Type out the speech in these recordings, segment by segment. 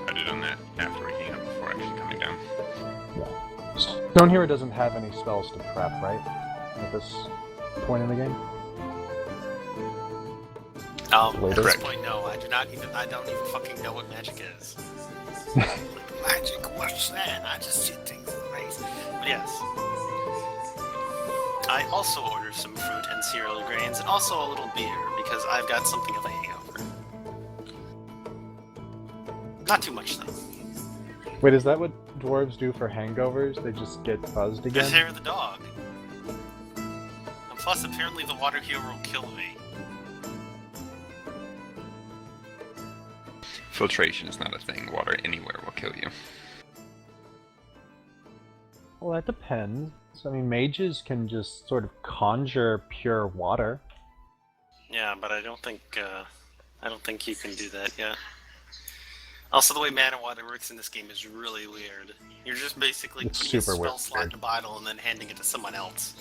decided on that after waking up before actually coming down. Yeah. Stone Hero doesn't have any spells to prep, right? At this point in the game? At this Correct. point, no. I don't even fucking know what magic is. Magic? What's that? I just see things in the face. But yes. I also ordered some fruit and cereal grains, and also a little beer, because I've got something of a hangover. Not too much, though. Wait, is that what dwarves do for hangovers? They just get buzzed The again? hair of the dog. And plus, apparently the water here will kill me. Filtration is not a thing. Water anywhere will kill you. Well, that depends. I mean, mages can just sort of conjure pure water. Yeah, but I don't think you can do that, yeah. Also, the way mana water works in this game is really weird. You're just basically It's putting a super spell slot weird. in a bottle and then handing it to someone else.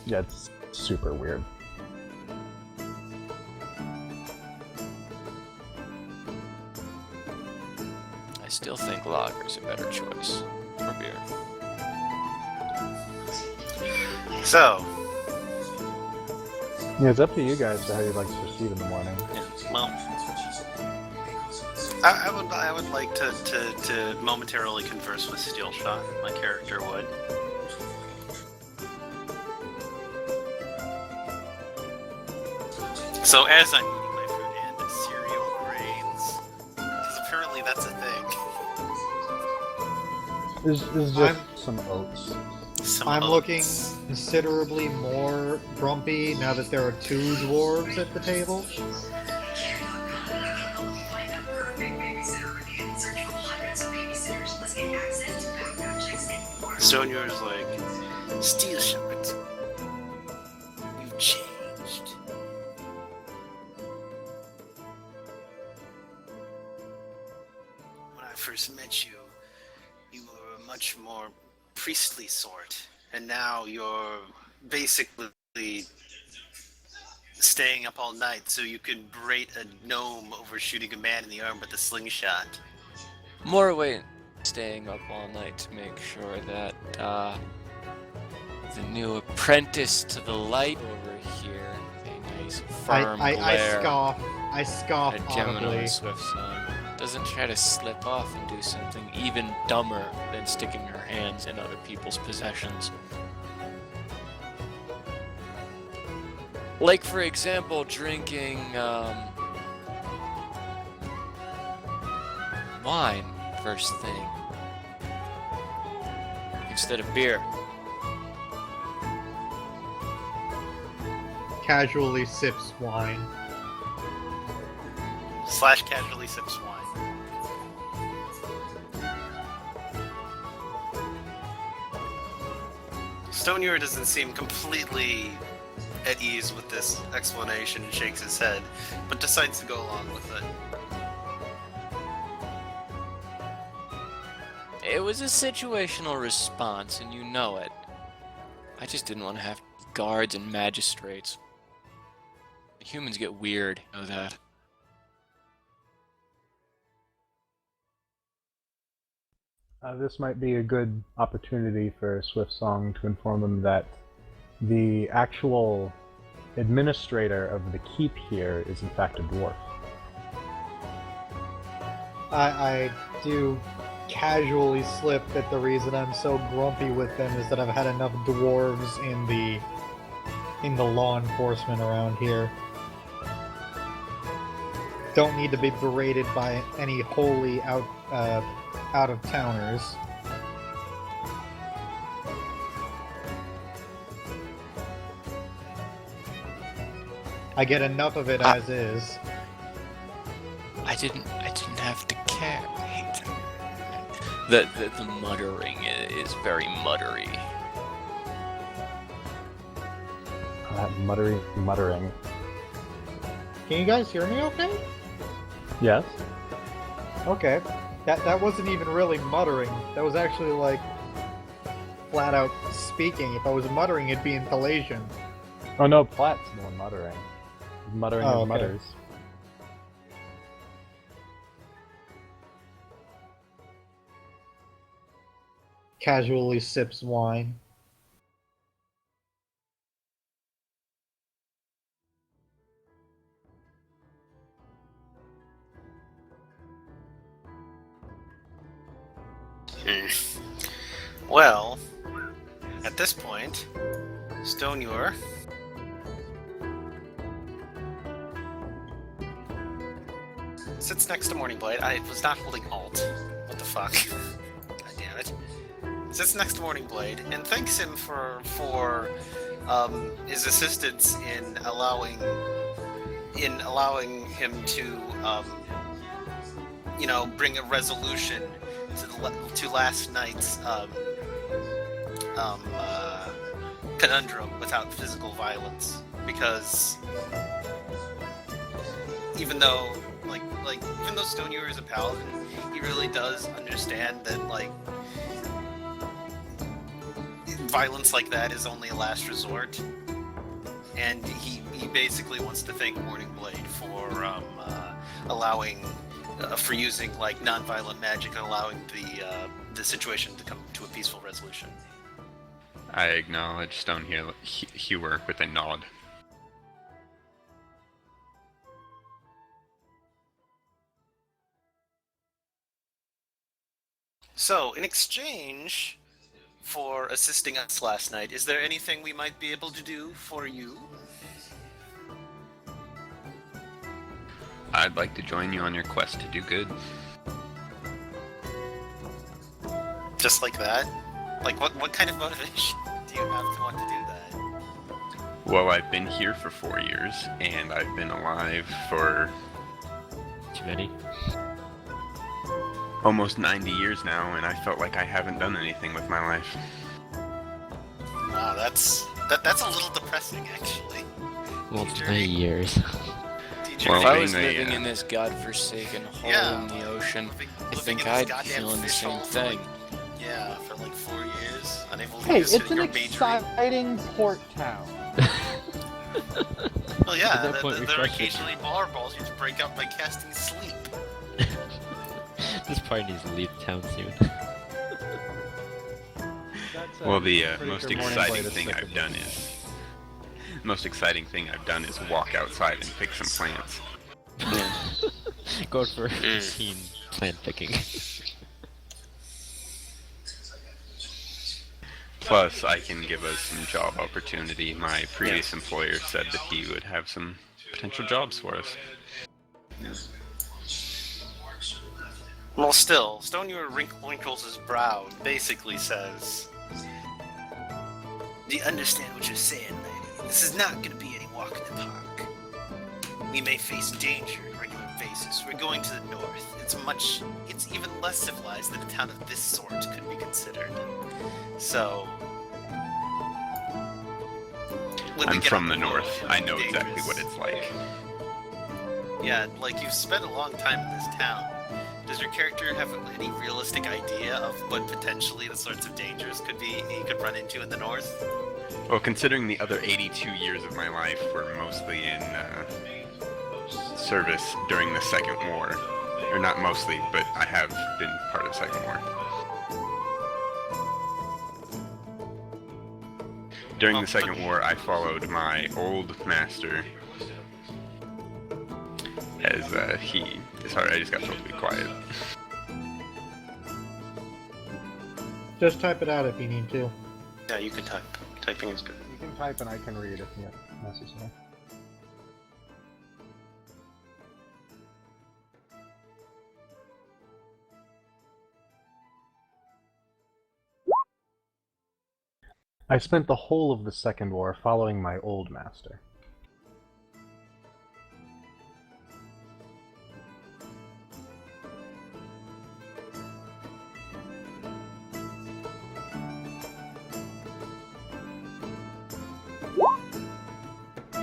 Yeah, it's super weird. I still think lager's a better choice for beer. So, Yeah, it's up to you guys to how you'd like to proceed in the morning. yeah, well, I would like to momentarily converse with Steelshot. My character would. So as I'm eating my food and cereal grains, because apparently that's a thing. There's just some oats. Some I'm oats. looking considerably more grumpy now that there are two dwarves at the table. Sonya's like, Steelshot, you've changed. When I first met you, you were a much more priestly sort, and now you're basically staying up all night so you can berate a gnome over shooting a man in the arm with a slingshot. More weight staying up all night to make sure that the new apprentice to the light over here, a nice firm I glare, scoff a Gemini audibly. Swift Sun, doesn't try to slip off and do something even dumber than sticking her hands in other people's possessions. Like, for example, drinking wine first thing instead of beer. Casually sips wine. Slash casually sips wine. Stonier doesn't seem completely at ease with this explanation and shakes his head, but decides to go along with it. It was a situational response, and you know it. I just didn't want to have guards and magistrates. Humans get weird, you know that. This might be a good opportunity for Swift Song to inform them that the actual administrator of the keep here is in fact a dwarf. I do casually slip that the reason I'm so grumpy with them is that I've had enough dwarves in the law enforcement around here. Don't need to be berated by any wholly out of towners. I get enough of it as is. I didn't have to care. I hate the muttering is very muttery. That muttering. Can you guys hear me okay? Yes? Okay. That wasn't even really muttering. That was actually like flat out speaking. If I was muttering, it'd be in Thalassian. Oh no, Platt's the one muttering. Muttering Oh, of okay. mutters. casually sips wine. Well, at this point, Stoneure sits next to Morningblade. I was not holding Alt. What the fuck? God damn it. Sits next to Morningblade and thanks him for his assistance in allowing him to bring a resolution to last night's conundrum without physical violence, because even though Stoneure is a paladin, he really does understand that violence like that is only a last resort, and he basically wants to thank Morningblade for for using non-violent magic and allowing the situation to come to a peaceful resolution. I acknowledge Stonehewer with a nod. So, in exchange for assisting us last night, is there anything we might be able to do for you? I'd like to join you on your quest to do good. Just like that? What kind of motivation do you have to want to do that? Well, I've been here for 4 years, and I've been alive for Too many. almost 90 years now, and I felt like I haven't done anything with my life. Wow, that's a little depressing, actually. Well, Teacher, 20 years. teacher, Well, If I being was a, living in this godforsaken hole Yeah. in the ocean, I living think in this I'd be goddamn feeling the fish same hole for, thing. Yeah, for 4 years, unable to Hey, use it's an your majoring. exciting port town. Well, yeah, At that point, there are refresh it. occasionally bar balls you just break up by casting sleep. This party needs to leave town soon. Well, the Pretty most sure Morningblade exciting is thing sick I've of done this. is walk outside and pick some plants. Going for routine plant picking. Plus, I can give us some job opportunity. My previous employer said that he would have some potential jobs for us. Well, still, Stoneure wrinkles his brow and basically says, "Do you understand what you're saying, lady? This is not going to be any walk in the park. We may face danger on a regular basis. We're going to the north. It's even less civilized than a town of this sort could be considered. So, when we I'm get from on the road, north. it'll I be know exactly dangerous." what it's like. Yeah, you've spent a long time in this town. Does your character have any realistic idea of what potentially the sorts of dangers could be he could run into in the north? Well, considering the other 82 years of my life were mostly in service during the Second War, or not mostly, but I have been part of the Second War. During the Second War, I followed my old master as he... Sorry, I just got told to be quiet. Just type it out if you need to. Yeah, you can type. Typing is good. You can type and I can read if necessary. I spent the whole of the Second War following my old master.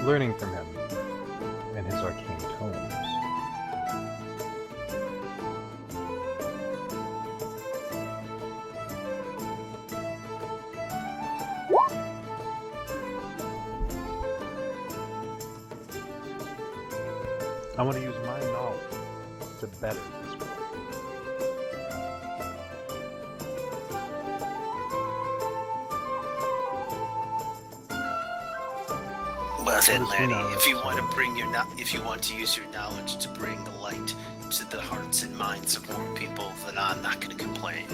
Learning from him and his arcane tomes. I want to use my knowledge to better this world. Well then, What does he laddie, know? if you want to bring if you want to use your knowledge to bring the light to the hearts and minds of more people, then I'm not going to complain.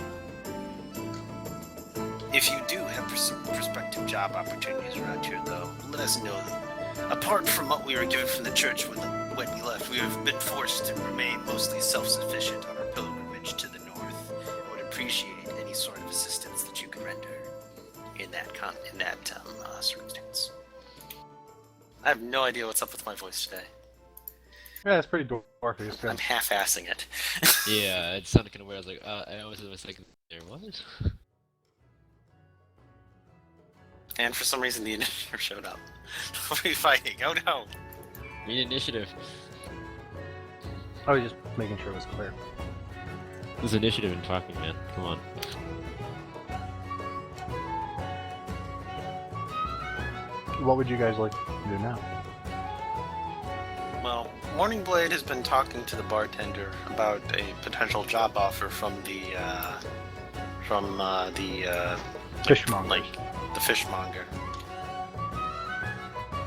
If you do have some prospective job opportunities around here, though, let us know them. Apart from what we were given from the church when we left, we have been forced to remain mostly self-sufficient on our pilgrimage to the north. I would appreciate any sort of assistance that you could render in that circumstance. I have no idea what's up with my voice today. Yeah, it's pretty dwarfy. It's good. I'm half-assing it. Yeah, it sounded kind of weird. I was like, I was like, there was? And for some reason, the initiative showed up. What are we fighting? Oh no! Need initiative. I was just making sure it was clear. There's initiative in talking, man. Come on. What would you guys like to do now? Well, Morning Blade has been talking to the bartender about a potential job offer from the Fishmonger. like the fishmonger.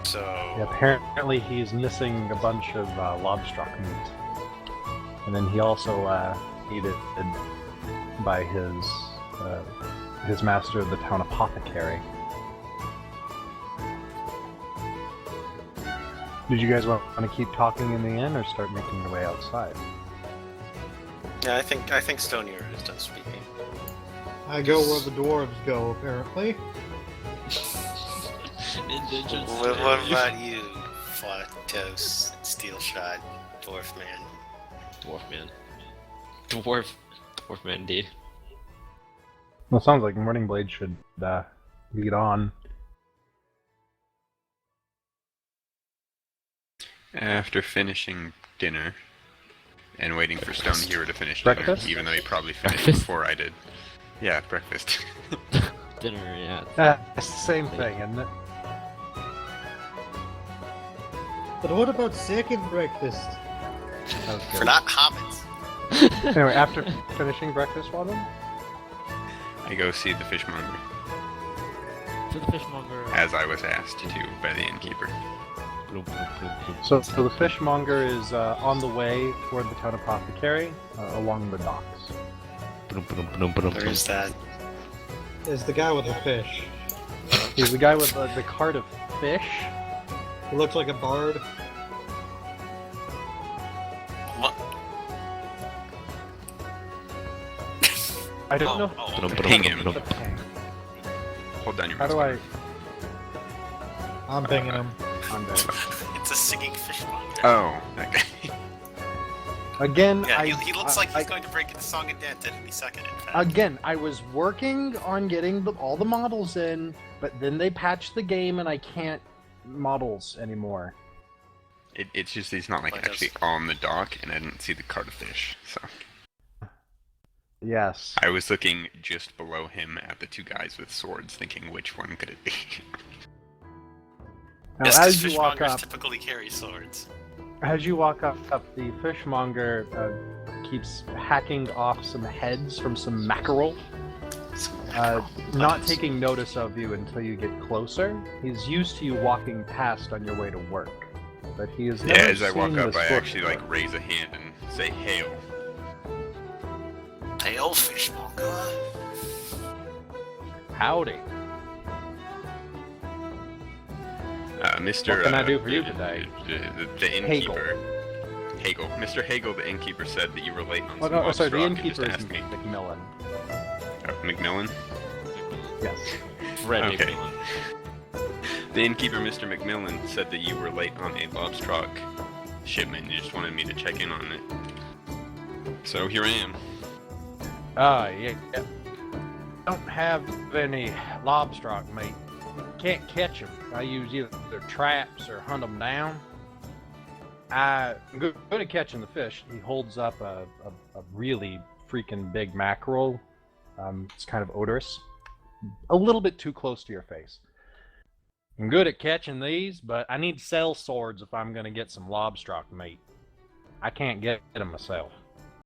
So Yeah, apparently he's missing a bunch of lobstruck meat. And then he also needed by his master of the town apothecary. Did you guys want to keep talking in the inn or start making your way outside? yeah, I think Stonier is done speaking. I go where the dwarves go, apparently. Indigent What about you, Flactose, Steelshot, Dwarf Man? Dwarf man. Dwarf man, indeed. Well, it sounds like Morning Blade should lead on. After finishing dinner and waiting for Stone Hero to finish Breakfast? dinner, even though he probably finished Breakfast? before I did. Yeah, breakfast. Dinner, yeah. It's the same thing, isn't it? But what about second breakfast? That was For good. not hobbits. Anyway, after finishing breakfast, Walden? I go see the fishmonger, To the fishmonger. as I was asked to by the innkeeper. Bloom, bloom, bloom, bloom. So the fishmonger is on the way toward the town apothecary along the docks. Bloom, bloom, bloom, bloom, Where bloom. is that? Is the guy with the fish. He's the guy with the cart of fish. He looks like a bard. What? I don't know. Oh, okay. Ping him. The ping. Hold down your How mouse do I? button. I'm pinging him. I'm dead. It's a singing fishmonger. Oh, that guy. Again, Yeah, I, he looks like he's I, going to break into song and dance at any second, in fact. Again, I was working on getting all the models in, but then they patched the game and I can't models anymore. It's just he's not like Like actually on the dock, and I didn't see the cart of fish. So Yes. I was looking just below him at the two guys with swords, thinking which one could it be. Now, Yes, 'cause as you walk fishmongers up, typically carry swords. the fishmonger keeps hacking off some heads from some mackerel. Not taking notice of you until you get closer. He's used to you walking past on your way to work, but he is Yeah, never as I walk seen up, the I sword actually before. like raise a hand and say hail. Hail, fishmonger. Howdy. Mr. What can I do for you today? The innkeeper. Hagel. Mr. Hagel, the innkeeper, said that you were late on Oh, some no, sorry, the Lobster Rock and innkeeper just is asked me. McMillan. McMillan? Yes. Fred Okay. McMillan. The innkeeper, Mr. McMillan, said that you were late on a Lobstruck shipment and you just wanted me to check in on it. So here I am. Yeah. Don't have any lobstrock meat. Can't catch them. I use either traps or hunt them down. I'm good at catching the fish. He holds up a really freaking big mackerel. It's kind of odorous. A little bit too close to your face. I'm good at catching these, but I need cell swords if I'm going to get some lobstrock meat. I can't get them myself.